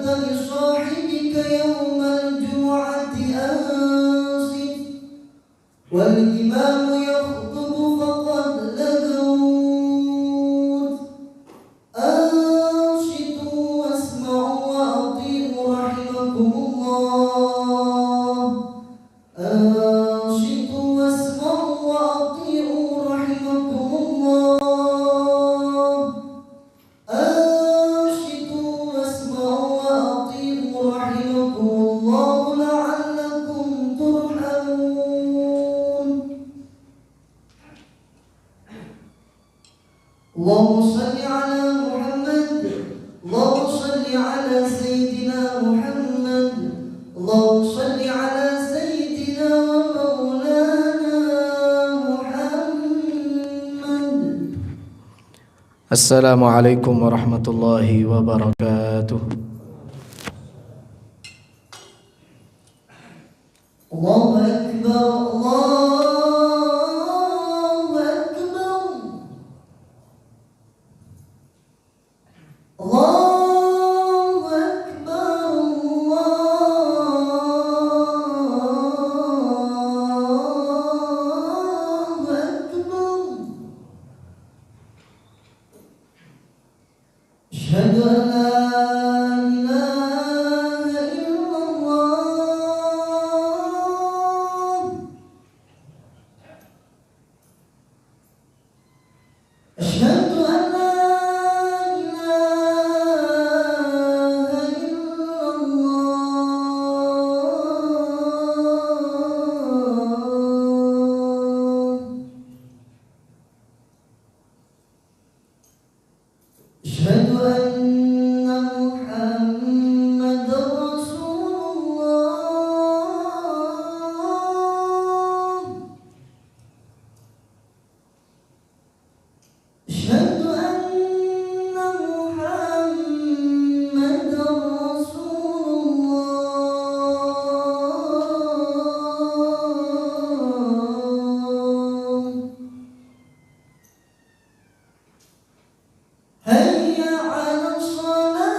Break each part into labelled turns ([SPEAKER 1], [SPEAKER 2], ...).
[SPEAKER 1] لصاحبك يوم الجمعة أنصت والإمام يخطب فقد لغوت أنصتوا واسمعوا وأطيعوا رحمكم الله أنصتوا واسمعوا وأطيعوا رحمكم الله أنصتوا واسمعوا وأطيعوا رحمكم الله لعلكم ترحمون. اللهم صل على محمد اللهم صل على سيدنا محمد اللهم صل على سيدنا ومولانا محمد.
[SPEAKER 2] Assalamualaikum warahmatullahi wabarakatuh.
[SPEAKER 1] Allahu Akbar Allahu Akbar Allahu Akbar Allahu Akbar. Asyhadu an la ilaha illallah Asyhadu an la ilaha illallah Asyhadu anna Muhammadar Rasulullah Asyhadu anna Muhammadar Rasulullah. Hayya 'alas shalah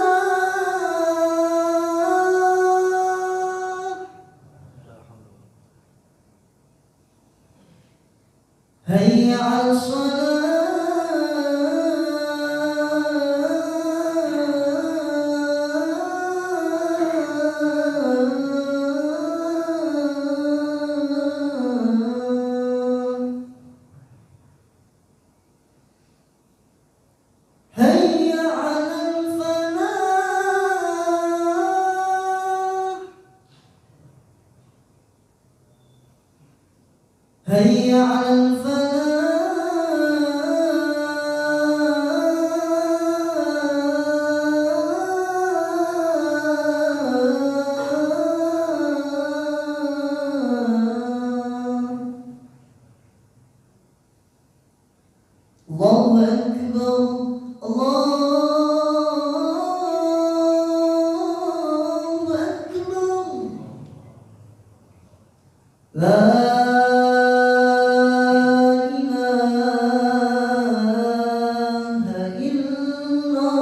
[SPEAKER 1] Hayya 'alas shalah Hayya 'alal falah Hayya 'alal falah. Allahu Akbar Allahu Akbar. La ilaha illallah.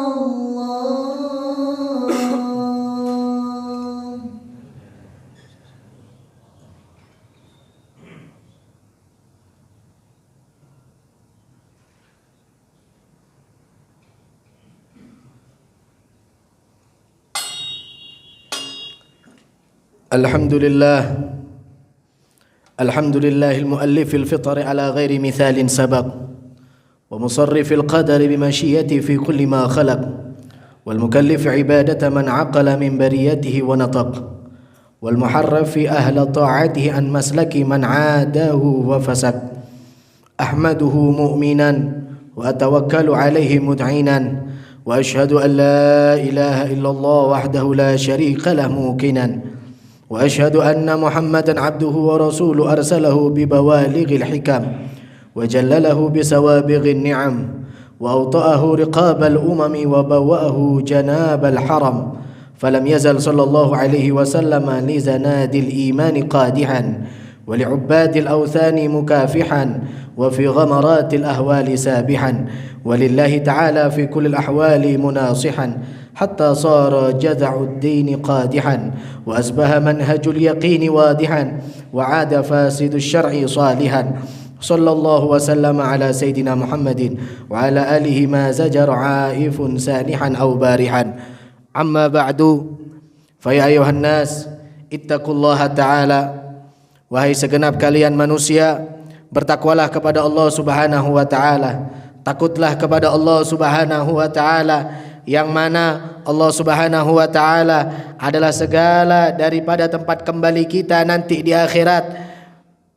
[SPEAKER 2] الحمد لله المؤلف الفطر على غير مثال سبق ومصرف القدر بمشيته في كل ما خلق والمكلف عبادة من عقل من بريته ونطق والمحرف أهل طاعته عن مسلك من عاده وفسق أحمده مؤمنا وأتوكل عليه مدعنا وأشهد أن لا إله إلا الله وحده لا شريك له موقنا وأشهد أن محمدا عبده ورسوله أرسله ببوالغ الحكم وجلله بسوابغ النعم وأوطأه رقاب الأمم وبوأه جناب الحرم فلم يزل صلى الله عليه وسلم لزناد الإيمان قادحا ولعباد الأوثان مكافحا وفي غمرات الأهوال سابحا ولله تعالى في كل الأحوال مناصحا حتى صار جذع الدين قادحا وأصبح منهج اليقين واضحا وعاد فاسد الشرع صالحا صلى الله وسلم على سيدنا محمد وعلى آله ما زجر عائف سانحا أو بارحا أما بعد فيا أيها الناس اتقوا الله تعالى. Wahai segenap kalian manusia, bertakwalah kepada Allah Subhanahu wa taala. Takutlah kepada Allah Subhanahu wa taala, yang mana Allah Subhanahu wa taala adalah segala daripada tempat kembali kita nanti di akhirat.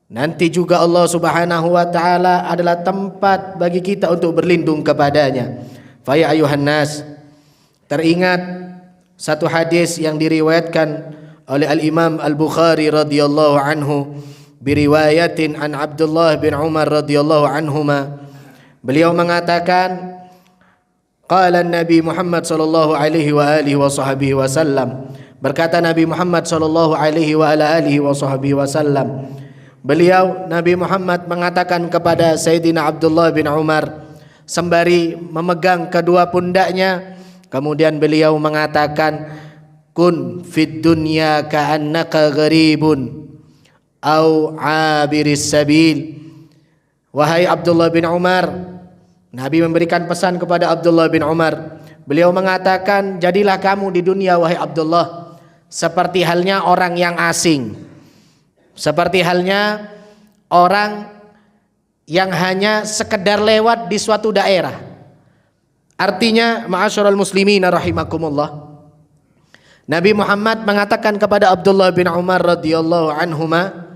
[SPEAKER 2] Nanti juga Allah Subhanahu wa taala adalah tempat bagi kita untuk berlindung kepadanya. Fa ya ayuhan nas, teringat satu hadis yang diriwayatkan oleh Al-Imam Al-Bukhari radhiyallahu anhu biriwayatin an Abdullah bin Umar radhiyallahu anhuma. Beliau mengatakan, qala Nabi Muhammad sallallahu alaihi wa alihi wa sahbihi wasallam, berkata Nabi Muhammad sallallahu alaihi wa ala alihi wa sahbihi wasallam, beliau Nabi Muhammad mengatakan kepada Sayyidina Abdullah bin Umar sembari memegang kedua pundaknya, kemudian beliau mengatakan, kun fid dunya ka'annaka gharibun au 'abiris sabil. Wahai Abdullah bin Umar, Nabi memberikan pesan kepada Abdullah bin Umar. Beliau mengatakan, jadilah kamu di dunia wahai Abdullah seperti halnya orang yang asing, seperti halnya orang yang hanya sekedar lewat di suatu daerah. Artinya, ma'asyiral muslimin rahimakumullah, Nabi Muhammad mengatakan kepada Abdullah bin Umar radhiyallahu anhuma,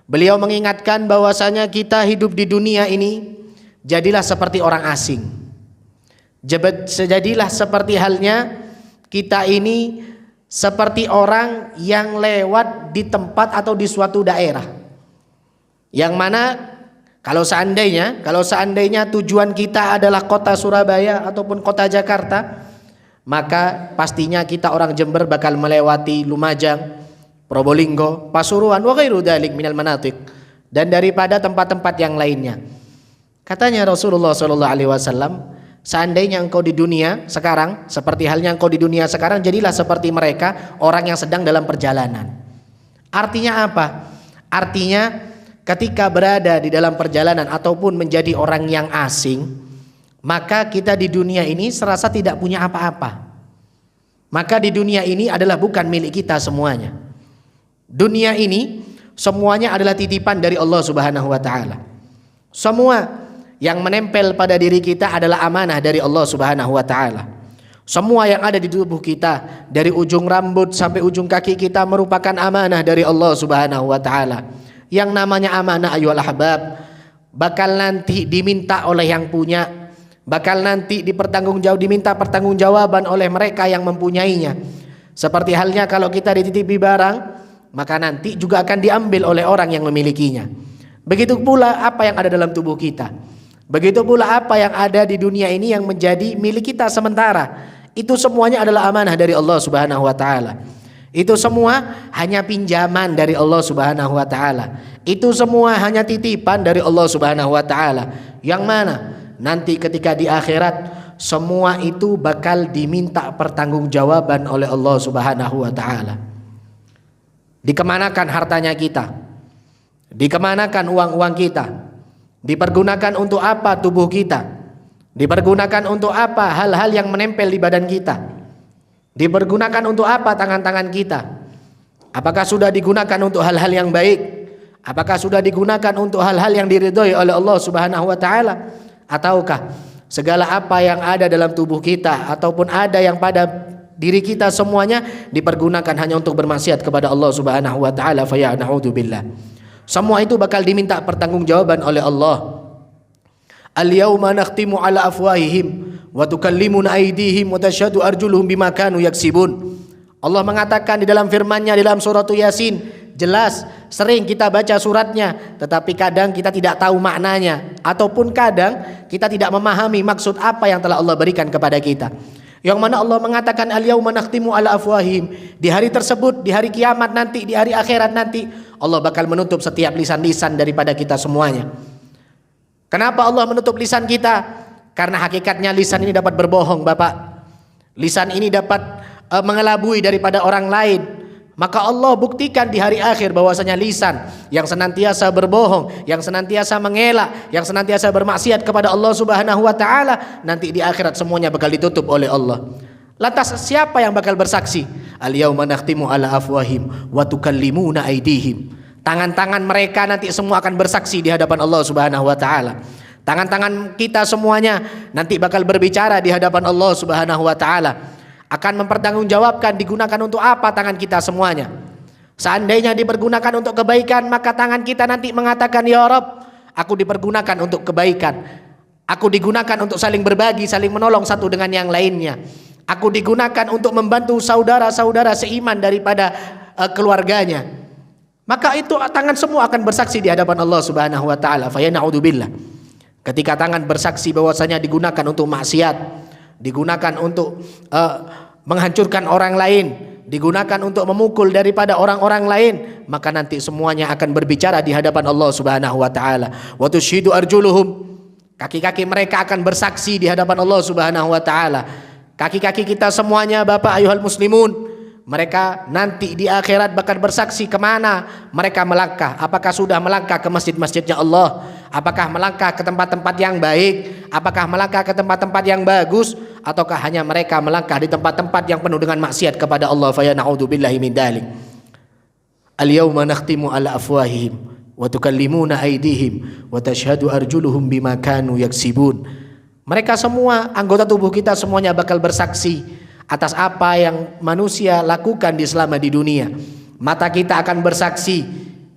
[SPEAKER 2] beliau mengingatkan bahwasanya kita hidup di dunia ini jadilah seperti orang asing. Jadilah seperti halnya kita ini seperti orang yang lewat di tempat atau di suatu daerah. Yang mana kalau seandainya tujuan kita adalah kota Surabaya ataupun kota Jakarta, maka pastinya kita orang Jember bakal melewati Lumajang, Probolinggo, Pasuruan, wa ghairu dzalik minal manatik, dan daripada tempat-tempat yang lainnya. Katanya Rasulullah sallallahu alaihi wasallam, seandainya engkau di dunia sekarang, seperti halnya engkau di dunia sekarang, jadilah seperti mereka, orang yang sedang dalam perjalanan. Artinya apa? Artinya ketika berada di dalam perjalanan ataupun menjadi orang yang asing, maka kita di dunia ini serasa tidak punya apa-apa. Maka di dunia ini adalah bukan milik kita semuanya. Dunia ini semuanya adalah titipan dari Allah Subhanahu wa taala. Semua yang menempel pada diri kita adalah amanah dari Allah Subhanahu wa taala. Semua yang ada di tubuh kita dari ujung rambut sampai ujung kaki kita merupakan amanah dari Allah Subhanahu wa taala. Yang namanya amanah ayyuhal ahbab bakal nanti diminta oleh yang punya, bakal nanti diminta pertanggungjawaban oleh mereka yang mempunyainya. Seperti halnya kalau kita dititipi barang, maka nanti juga akan diambil oleh orang yang memilikinya. Begitu pula apa yang ada dalam tubuh kita. Begitu pula apa yang ada di dunia ini yang menjadi milik kita sementara. Itu semuanya adalah amanah dari Allah Subhanahu wa taala. Itu semua hanya pinjaman dari Allah Subhanahu wa taala. Itu semua hanya titipan dari Allah Subhanahu wa taala. Yang mana nanti ketika di akhirat semua itu bakal diminta pertanggungjawaban oleh Allah Subhanahu wa taala. Dikemanakan hartanya kita? Dikemanakan uang-uang kita? Dipergunakan untuk apa tubuh kita? Dipergunakan untuk apa hal-hal yang menempel di badan kita? Dipergunakan untuk apa tangan-tangan kita? Apakah sudah digunakan untuk hal-hal yang baik? Apakah sudah digunakan untuk hal-hal yang diridhoi oleh Allah Subhanahu wa taala? Ataukah segala apa yang ada dalam tubuh kita ataupun ada yang pada diri kita semuanya dipergunakan hanya untuk bermaksiat kepada Allah Subhanahu wa taala? Fa ya na'udzubillah. Semua itu bakal diminta pertanggungjawaban oleh Allah. Al-yauma nakhtimu ala afwahihim wa tukallimuna aydihim wa tashhadu arjuluhum bima kanu yaksibun. Allah mengatakan di dalam firman-Nya dalam surat Yasin, jelas sering kita baca suratnya tetapi kadang kita tidak tahu maknanya ataupun kadang kita tidak memahami maksud apa yang telah Allah berikan kepada kita. Yang mana Allah mengatakan al-yauma nakhtimu ala afwahihim, di hari tersebut, di hari kiamat nanti, di hari akhirat nanti, Allah bakal menutup setiap lisan-lisan daripada kita semuanya. Kenapa Allah menutup lisan kita? Karena hakikatnya lisan ini dapat berbohong, Bapak. Lisan ini dapat mengelabui daripada orang lain. Maka Allah buktikan di hari akhir bahwasanya lisan yang senantiasa berbohong, yang senantiasa mengelak, yang senantiasa bermaksiat kepada Allah Subhanahu wa taala, nanti di akhirat semuanya bakal ditutup oleh Allah. Lantas siapa yang bakal bersaksi? Al-yauma nakhtimu ala afwahim wa tukallimuna aydihim. Tangan-tangan mereka nanti semua akan bersaksi di hadapan Allah Subhanahu wa taala. Tangan-tangan kita semuanya nanti bakal berbicara di hadapan Allah Subhanahu wa taala. Akan mempertanggungjawabkan digunakan untuk apa tangan kita semuanya. Seandainya dipergunakan untuk kebaikan, maka tangan kita nanti mengatakan, ya Rabb, aku dipergunakan untuk kebaikan. Aku digunakan untuk saling berbagi, saling menolong satu dengan yang lainnya. Aku digunakan untuk membantu saudara-saudara seiman daripada keluarganya. Maka itu tangan semua akan bersaksi di hadapan Allah Subhanahu wa taala. Fa ya na'udzubillah. Ketika tangan bersaksi bahwasanya digunakan untuk maksiat, digunakan untuk menghancurkan orang lain, digunakan untuk memukul daripada orang-orang lain, maka nanti semuanya akan berbicara di hadapan Allah Subhanahu wa taala. Wa tusyhidu arjuluhum. Kaki-kaki mereka akan bersaksi di hadapan Allah Subhanahu wa taala. Kaki-kaki kita semuanya, Bapak ayuhal muslimun, mereka nanti di akhirat bakal bersaksi kemana mereka melangkah. Apakah sudah melangkah ke masjid-masjidnya Allah? Apakah melangkah ke tempat-tempat yang baik? Apakah melangkah ke tempat-tempat yang bagus? Ataukah hanya mereka melangkah di tempat-tempat yang penuh dengan maksiat kepada Allah? Fa ya na'udzubillahi min dzalik. Al-yauma nakhtimu ala afwahihim wa tukallimuna aydihim wa tashhadu arjuluhum bima kanu yaksibun. Mereka semua, anggota tubuh kita semuanya bakal bersaksi atas apa yang manusia lakukan selama di dunia. Mata kita akan bersaksi,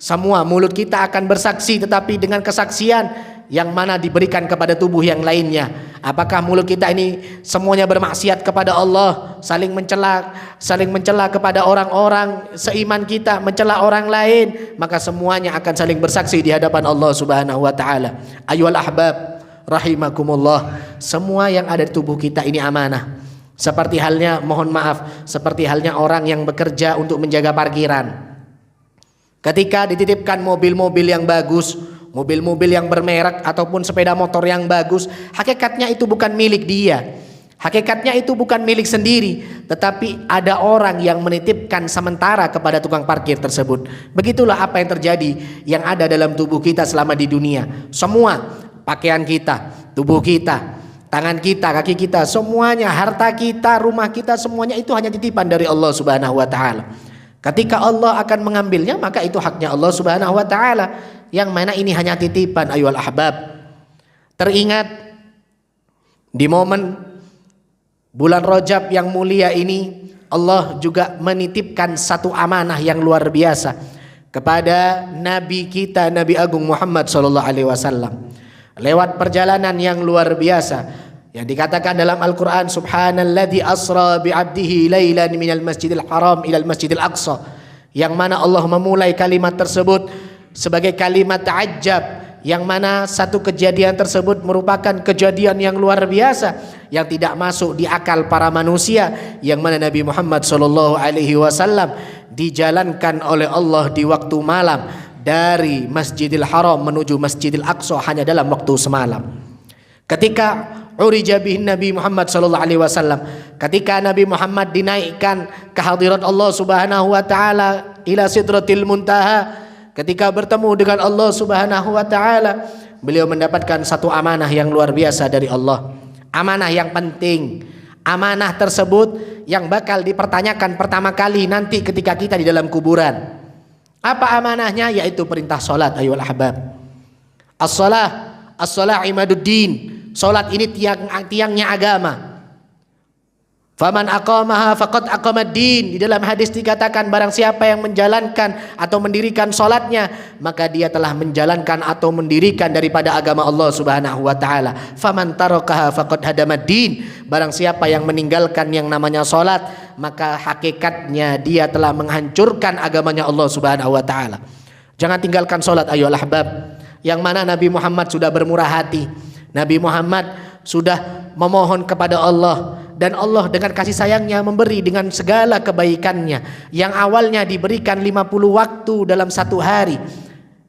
[SPEAKER 2] semua mulut kita akan bersaksi, tetapi dengan kesaksian yang mana diberikan kepada tubuh yang lainnya. Apakah mulut kita ini semuanya bermaksiat kepada Allah, saling mencela kepada orang-orang seiman kita, mencela orang lain, maka semuanya akan saling bersaksi di hadapan Allah Subhanahu wa taala. Ayyuhal ahbab rahimakumullah, semua yang ada di tubuh kita ini amanah. Seperti halnya, mohon maaf, seperti halnya orang yang bekerja untuk menjaga parkiran. Ketika dititipkan mobil-mobil yang bagus, mobil-mobil yang bermerek ataupun sepeda motor yang bagus, hakikatnya itu bukan milik dia. Hakikatnya itu bukan milik sendiri, tetapi ada orang yang menitipkan sementara kepada tukang parkir tersebut. Begitulah apa yang terjadi yang ada dalam tubuh kita selama di dunia. Semua, pakaian kita, tubuh kita, tangan kita, kaki kita, semuanya, harta kita, rumah kita, semuanya itu hanya titipan dari Allah Subhanahu wa taala. Ketika Allah akan mengambilnya, maka itu haknya Allah Subhanahu wa taala, yang mana ini hanya titipan ayyuhal ahbab. Teringat di momen bulan Rajab yang mulia ini, Allah juga menitipkan satu amanah yang luar biasa kepada Nabi kita, Nabi Agung Muhammad sallallahu alaihi wasallam. Lewat perjalanan yang luar biasa yang dikatakan dalam Al-Quran, subhanalladzi asra bi'abdihi lailan minal masjidil haram ilal masjidil aqsa, yang mana Allah memulai kalimat tersebut sebagai kalimat ta'ajjab, yang mana satu kejadian tersebut merupakan kejadian yang luar biasa yang tidak masuk di akal para manusia, yang mana Nabi Muhammad sallallahu alaihi wasallam dijalankan oleh Allah di waktu malam dari Masjidil Haram menuju Masjidil Aqsa hanya dalam waktu semalam. Ketika urija bihin Nabi Muhammad sallallahu alaihi wasallam, ketika Nabi Muhammad dinaikkan ke hadirat Allah Subhanahu wa taala ila sidratil muntaha, ketika bertemu dengan Allah Subhanahu wa taala, beliau mendapatkan satu amanah yang luar biasa dari Allah. Amanah yang penting. Amanah tersebut yang bakal dipertanyakan pertama kali nanti ketika kita di dalam kuburan. Apa amanahnya? Yaitu perintah salat ayyuhal ahbab. As-salah imaduddin. Salat ini tiangnya agama. Faman aqamaha faqad aqamaddin. Di dalam hadis dikatakan barang siapa yang menjalankan atau mendirikan salatnya, maka dia telah menjalankan atau mendirikan daripada agama Allah Subhanahu wa taala. Faman tarakaha faqad hadamaddin. Barang siapa yang meninggalkan yang namanya salat, maka hakikatnya dia telah menghancurkan agamanya Allah Subhanahu wa taala. Jangan tinggalkan salat ayyuhal ahbab. Yang mana Nabi Muhammad sudah bermurah hati. Nabi Muhammad sudah memohon kepada Allah, dan Allah dengan kasih sayangnya memberi dengan segala kebaikannya. Yang awalnya diberikan 50 waktu dalam satu hari,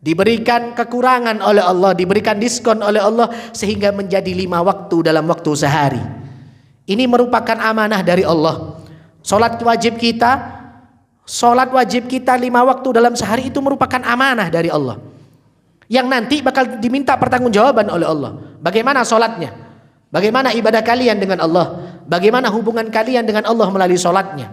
[SPEAKER 2] diberikan kekurangan oleh Allah, diberikan diskon oleh Allah sehingga menjadi 5 waktu dalam waktu sehari. Ini merupakan amanah dari Allah. Salat wajib kita 5 waktu dalam sehari itu merupakan amanah dari Allah, yang nanti bakal diminta pertanggungjawaban oleh Allah. Bagaimana salatnya? Bagaimana ibadah kalian dengan Allah? Bagaimana hubungan kalian dengan Allah melalui salatnya?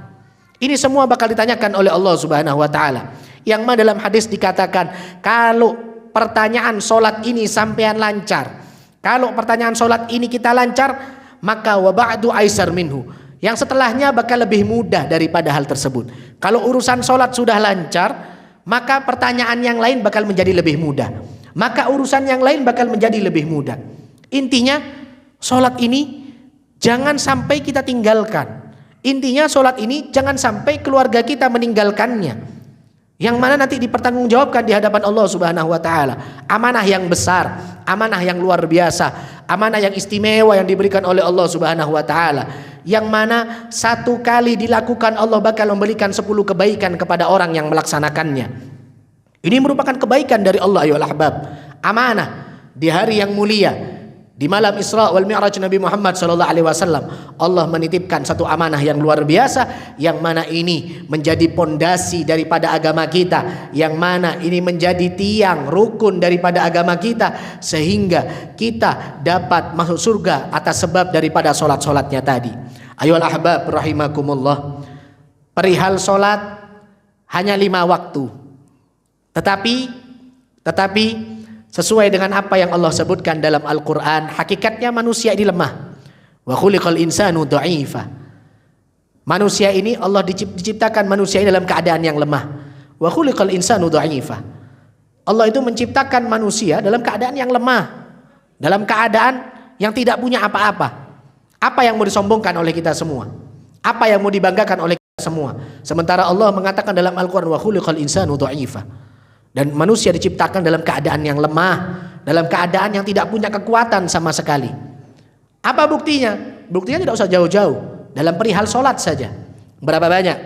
[SPEAKER 2] Ini semua bakal ditanyakan oleh Allah Subhanahu wa taala. Yang mana dalam hadis dikatakan, kalau pertanyaan salat ini sampean lancar, kalau pertanyaan salat ini kita lancar, maka wa ba'du aisar minhu. Yang setelahnya bakal lebih mudah daripada hal tersebut. Kalau urusan salat sudah lancar, maka pertanyaan yang lain bakal menjadi lebih mudah. Maka urusan yang lain bakal menjadi lebih mudah. Intinya salat ini jangan sampai kita tinggalkan. Intinya salat ini jangan sampai keluarga kita meninggalkannya. Yang mana nanti dipertanggungjawabkan di hadapan Allah Subhanahu wa taala. Amanah yang besar, amanah yang luar biasa, amanah yang istimewa yang diberikan oleh Allah Subhanahu wa taala. Yang mana satu kali dilakukan Allah bakal memberikan 10 kebaikan kepada orang yang melaksanakannya. Ini merupakan kebaikan dari Allah ayyuhal ahbab. Amanah di hari yang mulia, di malam Isra wal Mi'raj Nabi Muhammad sallallahu alaihi wasallam, Allah menitipkan satu amanah yang luar biasa, yang mana ini menjadi pondasi daripada agama kita, yang mana ini menjadi tiang rukun daripada agama kita, sehingga kita dapat masuk surga atas sebab daripada salat-salatnya tadi. Ayolah ahbab rahimakumullah. Perihal salat hanya 5 waktu. Tetapi sesuai dengan apa yang Allah sebutkan dalam Al-Quran, hakikatnya manusia ini lemah. Wa khuliqal insanu dha'ifa. Manusia ini Allah diciptakan manusia ini dalam keadaan yang lemah. Wa khuliqal insanu dha'ifa. Allah itu menciptakan manusia dalam keadaan yang lemah, dalam keadaan yang tidak punya apa-apa. Apa yang mau disombongkan oleh kita semua? Apa yang mau dibanggakan oleh kita semua? Sementara Allah mengatakan dalam Al-Quran, wa khuliqal insanu dha'ifa. Dan manusia diciptakan dalam keadaan yang lemah, dalam keadaan yang tidak punya kekuatan sama sekali. Apa buktinya? Buktinya tidak usah jauh-jauh, dalam perihal sholat saja. Berapa banyak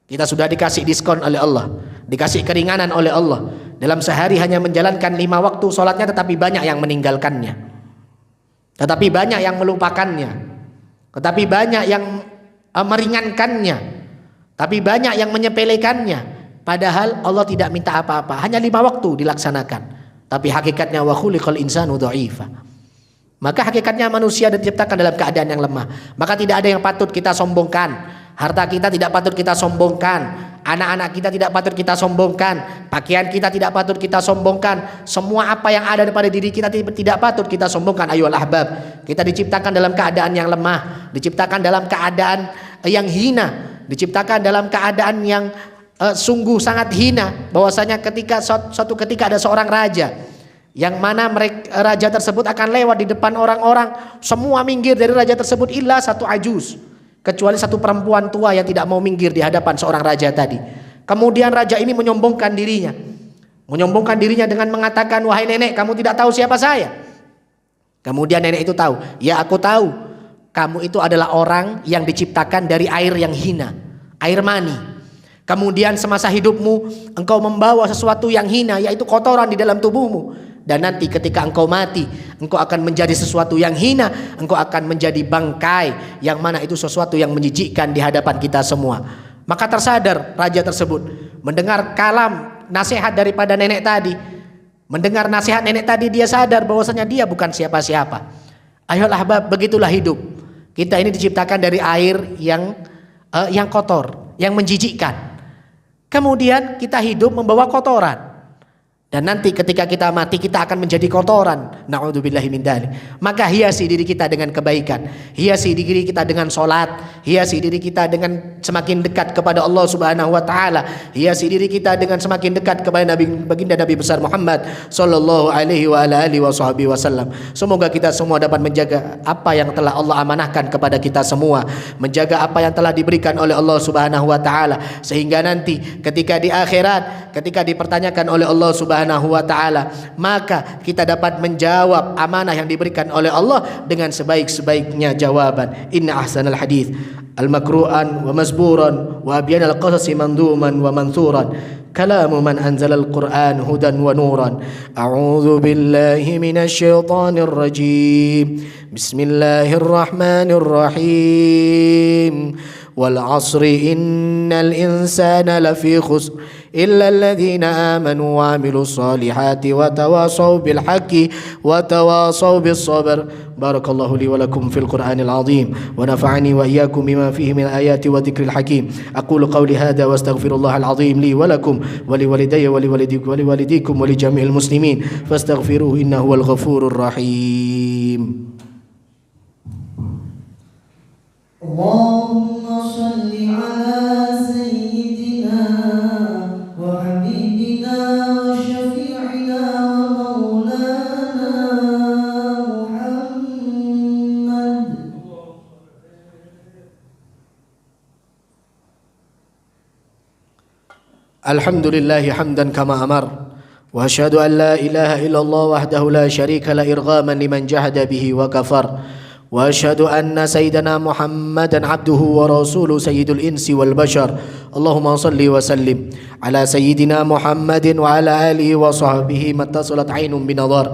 [SPEAKER 2] kita sudah dikasih diskon oleh Allah, dikasih keringanan oleh Allah. Dalam sehari hanya menjalankan 5 waktu sholatnya, tetapi banyak yang meninggalkannya, tetapi banyak yang melupakannya, tetapi banyak yang meringankannya, tapi banyak yang menyepelekannya. Padahal Allah tidak minta apa-apa, hanya 5 waktu dilaksanakan. Tapi hakikatnya wa khuliqal insanu dha'ifa. Maka hakikatnya manusia diciptakan dalam keadaan yang lemah. Maka tidak ada yang patut kita sombongkan. Harta kita tidak patut kita sombongkan. Anak-anak kita tidak patut kita sombongkan. Pakaian kita tidak patut kita sombongkan. Semua apa yang ada pada diri kita tidak patut kita sombongkan. Ayolah ahbab, kita diciptakan dalam keadaan yang lemah, diciptakan dalam keadaan yang hina, diciptakan dalam keadaan yang sungguh sangat hina. Bahwasanya suatu ketika ada seorang raja, yang mana raja tersebut akan lewat di depan orang-orang, semua minggir dari raja tersebut illa satu ajuz, kecuali satu perempuan tua yang tidak mau minggir di hadapan seorang raja tadi. Kemudian raja ini menyombongkan dirinya dengan mengatakan, wahai nenek, kamu tidak tahu siapa saya? Kemudian nenek itu tahu. Ya, aku tahu, kamu itu adalah orang yang diciptakan dari air yang hina, air mani. Kemudian semasa hidupmu engkau membawa sesuatu yang hina, yaitu kotoran di dalam tubuhmu. Dan nanti ketika engkau mati, engkau akan menjadi sesuatu yang hina, engkau akan menjadi bangkai, yang mana itu sesuatu yang menjijikkan di hadapan kita semua. Maka tersadar raja tersebut, mendengar kalam nasihat daripada nenek tadi. Mendengar nasihat nenek tadi, dia sadar bahwasanya dia bukan siapa-siapa. Ayolah ahbab, begitulah hidup. Kita ini diciptakan dari air yang kotor, yang menjijikkan. Kemudian kita hidup membawa kotoran. Dan nanti ketika kita mati, kita akan menjadi kotoran. Na'udzubillahi min dzalik. Maka hiasi diri kita dengan kebaikan, hiasi diri kita dengan sholat, hiasi diri kita dengan semakin dekat kepada Allah Subhanahu wa taala, hiasi diri kita dengan semakin dekat kepada baginda Nabi besar Muhammad sallallahu alaihi wa ala alihi wasallam. Semoga kita semua dapat menjaga apa yang telah Allah amanahkan kepada kita semua, menjaga apa yang telah diberikan oleh Allah Subhanahu wa taala, sehingga nanti ketika di akhirat, ketika dipertanyakan oleh Allah Subhanahu Subhanahu wa taala, maka kita dapat menjawab amanah yang diberikan oleh Allah dengan sebaik-sebaiknya jawaban. Inna ahsanal hadits al-makru'an wa mazburan wa abyanal qasasi manduman wa manthuran kalamu man anzalal Qur'an hudan wa nuran. A'udzu billahi minasy syaithanir rajim. Bismillahirrahmanirrahim. Wal 'asri innal insana lafi khusr illa alladhina amanu wa 'amilus solihati wa tawasaw bil haqqi wa tawasaw bis sabr. Barakallahu li wa lakum fil Qur'anil 'azim wa nafa'ani wa iyyakum bima fihi min ayati wa dzikril hakim. Aqulu qawli hadha wa astaghfirullahal 'azim li wa lakum wa li walidayya wa li walidikum wa li jami'il muslimin fastaghfiruhu innahu huwal ghafurur rahim.
[SPEAKER 1] Allahumma salli ala sayyidina wa habibina wa syafi'ina wa maulana Muhammad.
[SPEAKER 2] Alhamdulillahi hamdan kama amar wa asyhadu an la ilaha illallah wahdahu la syarika la irghaman liman jahada bihi wa kafar. وأشهد أن سيدنا محمدا عبده ورسوله سيد الإنس والبشر. اللهم صل وسلم على سيدنا محمد وعلى آله وصحبه ما اتصلت عين بنظر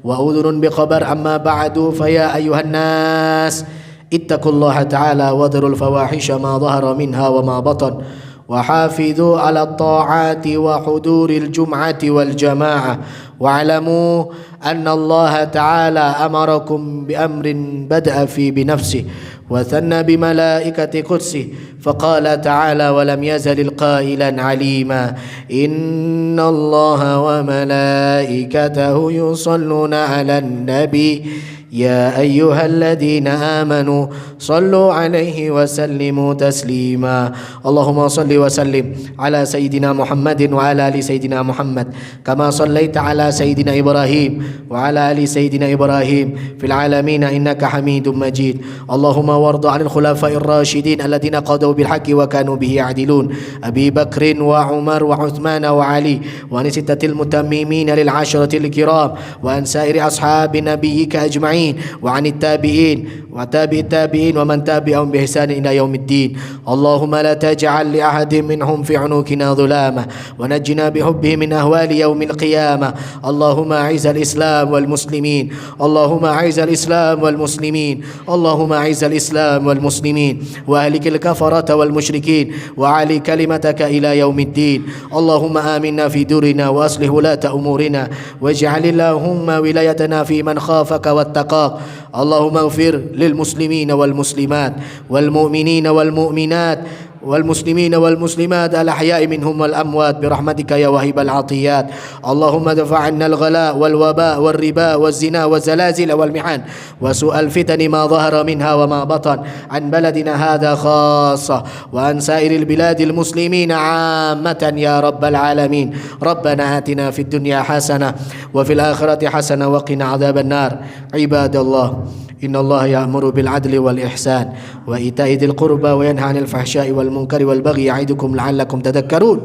[SPEAKER 2] وأذن بخبر. أما بعد فيا أيها الناس اتقوا الله تعالى وذروا الفواحش ما ظهر منها وما بطن وحافظوا على الطاعات وحضور الجمعة والجماعة واعلموا أن الله تعالى أمركم بأمر بدأ فيه بنفسه وثنى بملائكة قدسه فقال تعالى ولم يزل القائلا عليما إن الله وملائكته يصلون على النبي يا أيها الذين آمنوا صلوا عليه وسلموا تسليما. اللهم صل وسلم على سيدنا محمد وعلى آل سيدنا محمد كما صليت على سيدنا إبراهيم وعلى آل سيدنا إبراهيم في العالمين إنك حميد مجيد. اللهم وارض عن الخلفاء الراشدين الذين قضوا بالحق وكانوا به يعدلون أبي بكر وعمر وعثمان وعلي وعن ستة المتممين للعشرة الكرام وعن سائر أصحاب نبيك أجمعين وعن التابعين وتابع التابعين ومن تابعهم بإحسان إلى يوم الدين. اللهم لا تجعل لأحد منهم في عنقنا ظلامة ونجنا بحبه من أهوال يوم القيامة. اللهم أعز الإسلام والمسلمين اللهم أعز الإسلام والمسلمين اللهم أعز الإسلام والمسلمين وأهلك الكفرة والمشركين وعلي كلمتك إلى يوم الدين. اللهم آمنا في دورنا وأصلح ولاة أمورنا واجعل اللهم ولايتنا في من خافك واتقاك. اللهم اغفر للمسلمين والمسلمات والمؤمنين والمؤمنات والمسلمين والمسلمات الأحياء منهم والأموات برحمتك يا واهب العطيات. اللهم ادفع عنا الغلاء والوباء والربا والزنا والزلازل والمحن وسوء الفتن ما ظهر منها وما بطن عن بلدنا هذا خاصة وعن سائر البلاد المسلمين عامة يا رب العالمين. ربنا آتنا في الدنيا حسنة وفي الآخرة حسنة وقنا عذاب النار. عباد الله إن الله يأمر بالعدل والإحسان وإيتاء ذي القربى وينهى عن الفحشاء والمنكر والبغي يعظكم لعلكم تذكرون.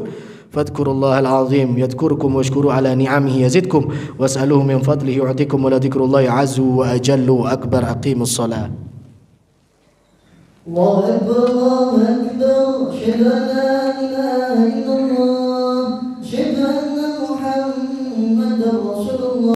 [SPEAKER 2] فاذكروا الله العظيم يذكركم واشكروا على نعمه يزدكم واسألوه من فضله يعطيكم ولذكر الله عز وأجل وأكبر. أقيموا الصلاة.
[SPEAKER 1] الله أكبر الله أكبر أشهد أن لا إله إلا الله أشهد أن محمدا رسول الله.